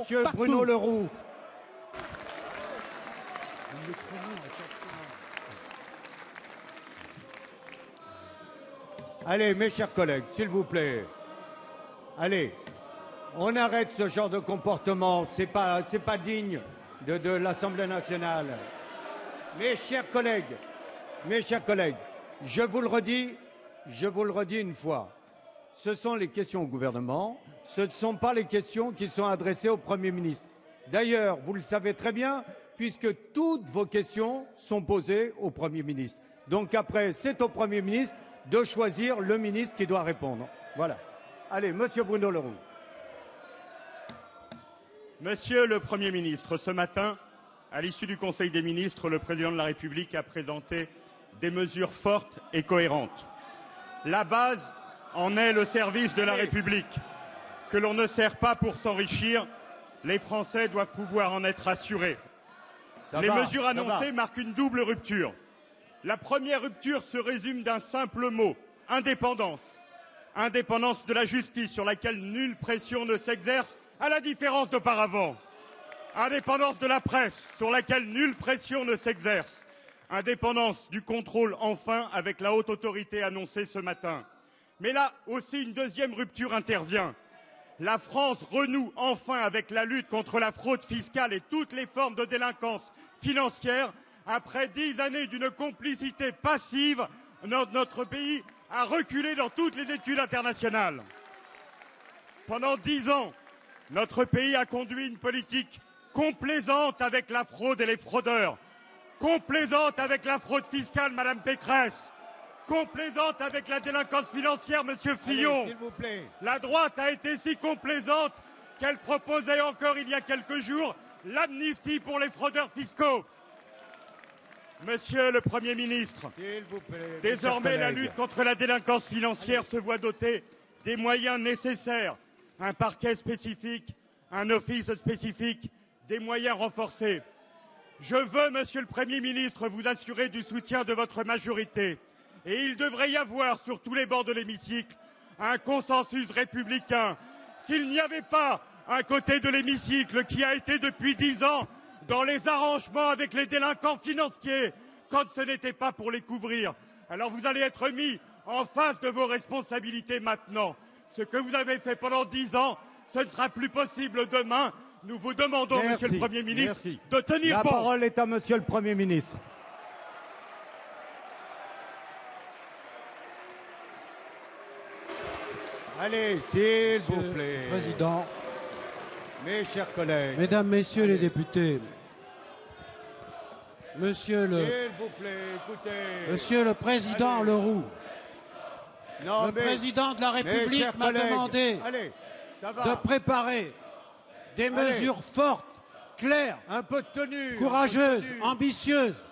Monsieur partout. Bruno Leroux. Allez, mes chers collègues, s'il vous plaît. Allez, on arrête ce genre de comportement. C'est pas digne de l'Assemblée nationale. Mes chers collègues, je vous le redis une fois. Ce sont les questions au gouvernement, ce ne sont pas les questions qui sont adressées au Premier ministre. D'ailleurs, vous le savez très bien, puisque toutes vos questions sont posées au Premier ministre. Donc après, c'est au Premier ministre de choisir le ministre qui doit répondre. Voilà. Allez, Monsieur Bruno Leroux. Monsieur le Premier ministre, ce matin, à l'issue du Conseil des ministres, le Président de la République a présenté des mesures fortes et cohérentes. La base en est le service de la République. Que l'on ne sert pas pour s'enrichir, les Français doivent pouvoir en être assurés. Les mesures annoncées marquent une double rupture. La première rupture se résume d'un simple mot, indépendance. Indépendance de la justice sur laquelle nulle pression ne s'exerce, à la différence d'auparavant. Indépendance de la presse sur laquelle nulle pression ne s'exerce. Indépendance du contrôle, enfin, avec la haute autorité annoncée ce matin. Mais là aussi, une deuxième rupture intervient. La France renoue enfin avec la lutte contre la fraude fiscale et toutes les formes de délinquance financière. Après 10 années d'une complicité passive, notre pays a reculé dans toutes les études internationales. Pendant 10 ans, notre pays a conduit une politique complaisante avec la fraude et les fraudeurs, complaisante avec la fraude fiscale, Madame Pécresse, complaisante avec la délinquance financière, Monsieur Fillon. S'il vous plaît. La droite a été si complaisante qu'elle proposait encore il y a quelques jours l'amnistie pour les fraudeurs fiscaux. Monsieur le Premier ministre, désormais la lutte contre la délinquance financière se voit dotée des moyens nécessaires. Un parquet spécifique, un office spécifique, des moyens renforcés. Je veux, Monsieur le Premier ministre, vous assurer du soutien de votre majorité. Et il devrait y avoir, sur tous les bords de l'hémicycle, un consensus républicain. S'il n'y avait pas un côté de l'hémicycle qui a été depuis 10 ans dans les arrangements avec les délinquants financiers, quand ce n'était pas pour les couvrir, alors vous allez être mis en face de vos responsabilités maintenant. Ce que vous avez fait pendant 10 ans, ce ne sera plus possible demain. Nous vous demandons, Monsieur le Premier ministre, de tenir bon. La parole est à Monsieur le Premier ministre. Allez, s'il vous plaît. Président, Mes chers collègues. Mesdames, Messieurs les députés, Monsieur S'il vous plaît, écoutez. le Président Leroux, Non, le Président de la mes République chers m'a collègues, demandé allez, ça va. de préparer des mesures fortes, claires, Un peu de tenue. courageuses, un peu de tenue. ambitieuses,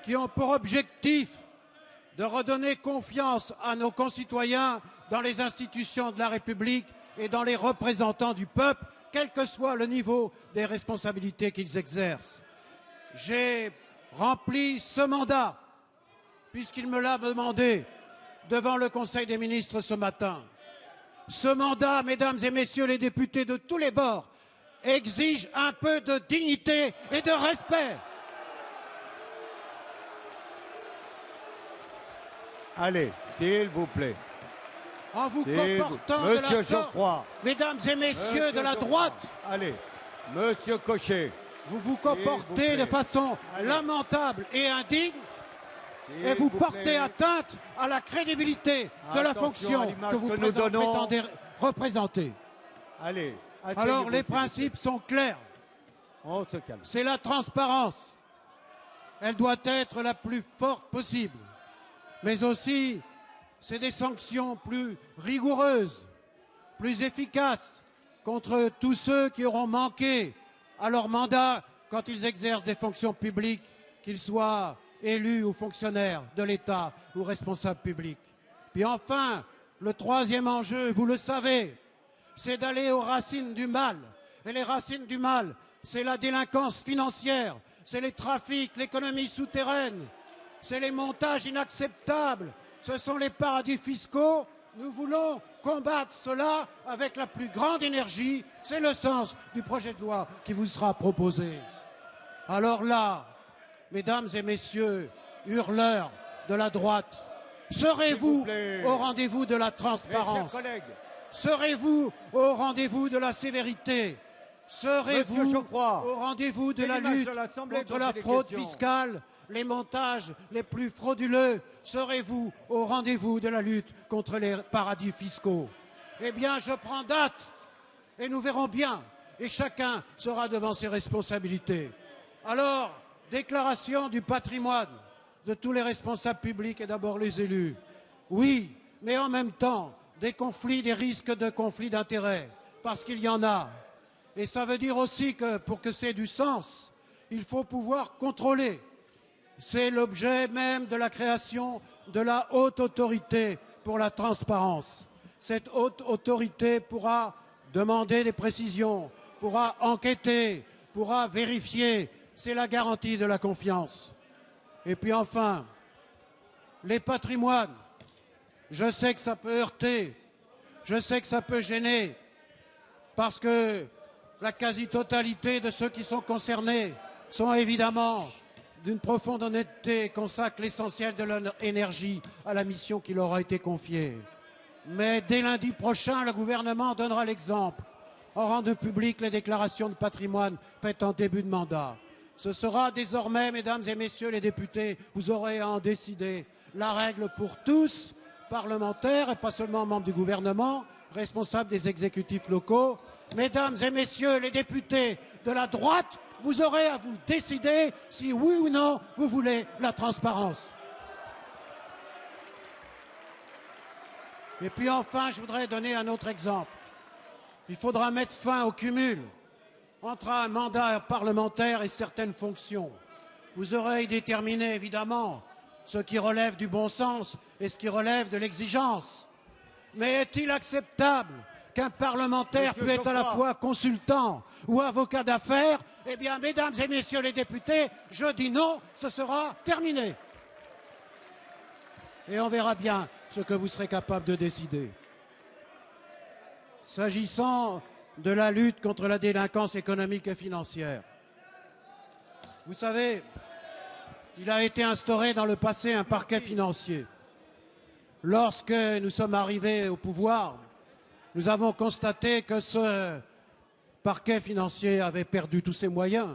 qui ont pour objectif de redonner confiance à nos concitoyens dans les institutions de la République et dans les représentants du peuple, quel que soit le niveau des responsabilités qu'ils exercent. J'ai rempli ce mandat, puisqu'il me l'a demandé devant le Conseil des ministres ce matin. Ce mandat, mesdames et messieurs les députés de tous les bords, exige un peu de dignité et de respect. Allez, s'il vous plaît. En vous S'il comportant vous- de la Monsieur sorte, Geoffroy. mesdames et messieurs Monsieur de la Geoffroy. droite, Allez, Monsieur Cochet. vous vous vous comportez plaît. de façon Allez. lamentable et indigne et S'il vous vous portez plaît. atteinte à la crédibilité de la Attention à fonction l'image que vous que nous donnons. prétendez représenter. Allez, asseyez-vous, Alors les s'il vous principes sont clairs. plaît. On se calme. C'est la transparence. Elle doit être la plus forte possible. Mais aussi, c'est des sanctions plus rigoureuses, plus efficaces contre tous ceux qui auront manqué à leur mandat quand ils exercent des fonctions publiques, qu'ils soient élus ou fonctionnaires de l'État ou responsables publics. Puis enfin, le troisième enjeu, vous le savez, c'est d'aller aux racines du mal. Et les racines du mal, c'est la délinquance financière, c'est les trafics, l'économie souterraine, c'est les montages inacceptables, ce sont les paradis fiscaux. Nous voulons combattre cela avec la plus grande énergie. C'est le sens du projet de loi qui vous sera proposé. Alors là, mesdames et messieurs, hurleurs de la droite, serez-vous au rendez-vous de la transparence? Serez-vous au rendez-vous de la sévérité? Serez-vous au rendez-vous de la lutte contre la fraude fiscale, les montages les plus frauduleux? Serez-vous au rendez-vous de la lutte contre les paradis fiscaux? Eh bien, je prends date et nous verrons bien. Et chacun sera devant ses responsabilités. Alors, déclaration du patrimoine de tous les responsables publics et d'abord les élus. Oui, mais en même temps, des risques de conflits d'intérêts, parce qu'il y en a. Et ça veut dire aussi que pour que c'est du sens, il faut pouvoir contrôler. C'est l'objet même de la création de la haute autorité pour la transparence. Cette haute autorité pourra demander des précisions, pourra enquêter, pourra vérifier. C'est la garantie de la confiance. Et puis enfin, les patrimoines. Je sais que ça peut heurter, je sais que ça peut gêner, parce que la quasi-totalité de ceux qui sont concernés sont évidemment d'une profonde honnêteté et consacrent l'essentiel de leur énergie à la mission qui leur a été confiée. Mais dès lundi prochain, le gouvernement donnera l'exemple en rendant publiques les déclarations de patrimoine faites en début de mandat. Ce sera désormais, mesdames et messieurs les députés, vous aurez à en décider, la règle pour tous, parlementaires et pas seulement membres du gouvernement, responsables des exécutifs locaux. Mesdames et messieurs les députés de la droite, vous aurez à vous décider si oui ou non vous voulez la transparence. Et puis enfin, je voudrais donner un autre exemple. Il faudra mettre fin au cumul entre un mandat parlementaire et certaines fonctions. Vous aurez déterminé évidemment ce qui relève du bon sens et ce qui relève de l'exigence. Mais est-il acceptable qu'un parlementaire puisse être à la fois consultant ou avocat d'affaires? Eh bien, mesdames et messieurs les députés, je dis non, ce sera terminé. Et on verra bien ce que vous serez capable de décider. S'agissant de la lutte contre la délinquance économique et financière, vous savez, il a été instauré dans le passé un parquet financier. Lorsque nous sommes arrivés au pouvoir, nous avons constaté que ce parquet financier avait perdu tous ses moyens,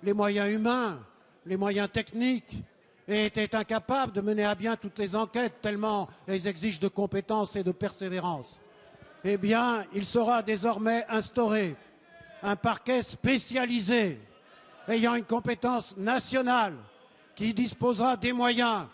les moyens humains, les moyens techniques, et était incapable de mener à bien toutes les enquêtes tellement elles exigent de compétences et de persévérance. Eh bien, il sera désormais instauré un parquet spécialisé ayant une compétence nationale qui disposera des moyens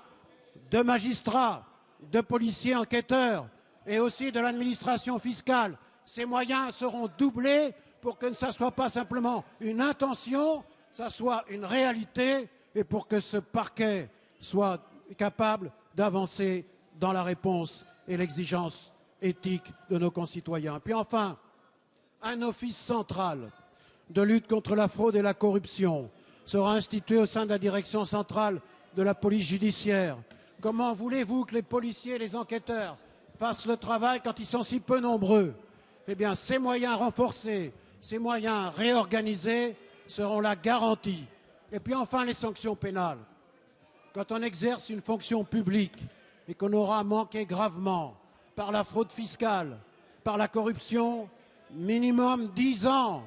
de magistrats, de policiers enquêteurs et aussi de l'administration fiscale. Ces moyens seront doublés pour que ça ne soit pas simplement une intention, ça soit une réalité et pour que ce parquet soit capable d'avancer dans la réponse et l'exigence éthique de nos concitoyens. Puis enfin, un office central de lutte contre la fraude et la corruption sera institué au sein de la direction centrale de la police judiciaire. Comment voulez-vous que les policiers et les enquêteurs fassent le travail quand ils sont si peu nombreux? Eh bien, ces moyens renforcés, ces moyens réorganisés seront la garantie. Et puis enfin, les sanctions pénales. Quand on exerce une fonction publique et qu'on aura manqué gravement par la fraude fiscale, par la corruption, minimum 10 ans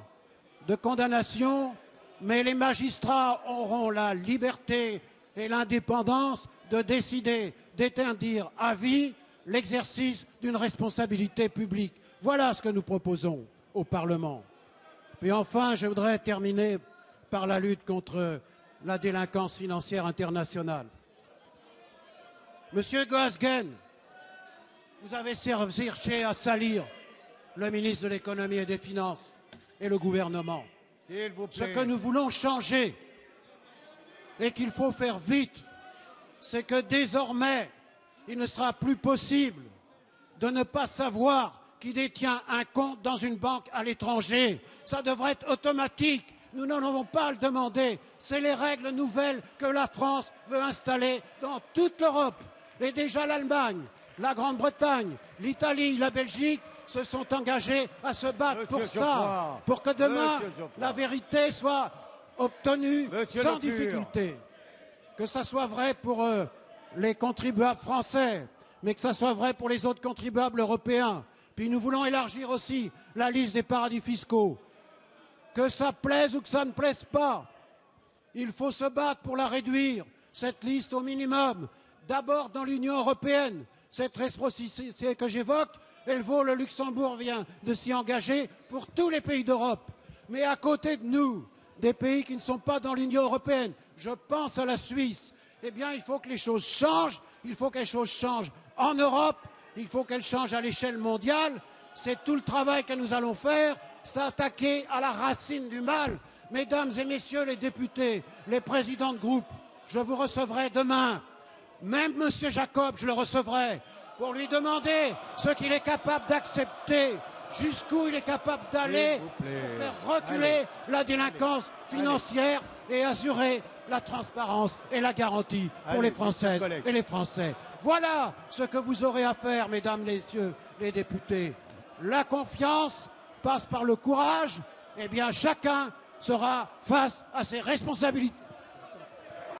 de condamnation, mais les magistrats auront la liberté et l'indépendance de décider d'interdire à vie l'exercice d'une responsabilité publique. Voilà ce que nous proposons au Parlement. Puis enfin, je voudrais terminer par la lutte contre la délinquance financière internationale. Monsieur Goasguen, vous avez cherché à salir le ministre de l'économie et des finances et le gouvernement. Ce que nous voulons changer et qu'il faut faire vite, c'est que désormais, il ne sera plus possible de ne pas savoir qui détient un compte dans une banque à l'étranger. Ça devrait être automatique. Nous n'en avons pas à le demander. C'est les règles nouvelles que la France veut installer dans toute l'Europe. Et déjà l'Allemagne la Grande-Bretagne, l'Italie, la Belgique se sont engagés à se battre pour ça, pour que demain la vérité soit obtenue sans difficulté. Que ça soit vrai pour les contribuables français, mais que ça soit vrai pour les autres contribuables européens. Puis nous voulons élargir aussi la liste des paradis fiscaux. Que ça plaise ou que ça ne plaise pas, il faut se battre pour la réduire, cette liste au minimum. D'abord dans l'Union européenne, cette réciprocité que j'évoque, elle vaut, le Luxembourg vient de s'y engager pour tous les pays d'Europe. Mais à côté de nous, des pays qui ne sont pas dans l'Union européenne, je pense à la Suisse, eh bien il faut que les choses changent, il faut que les choses changent en Europe, il faut qu'elles changent à l'échelle mondiale. C'est tout le travail que nous allons faire, s'attaquer à la racine du mal. Mesdames et messieurs les députés, les présidents de groupe, je vous recevrai demain. Même M. Jacob, je le recevrai pour lui demander ce qu'il est capable d'accepter, jusqu'où il est capable d'aller pour faire reculer la délinquance financière et assurer la transparence et la garantie pour les Françaises et les Français. Voilà ce que vous aurez à faire, mesdames, messieurs les députés. La confiance passe par le courage. Eh bien, chacun sera face à ses responsabilités.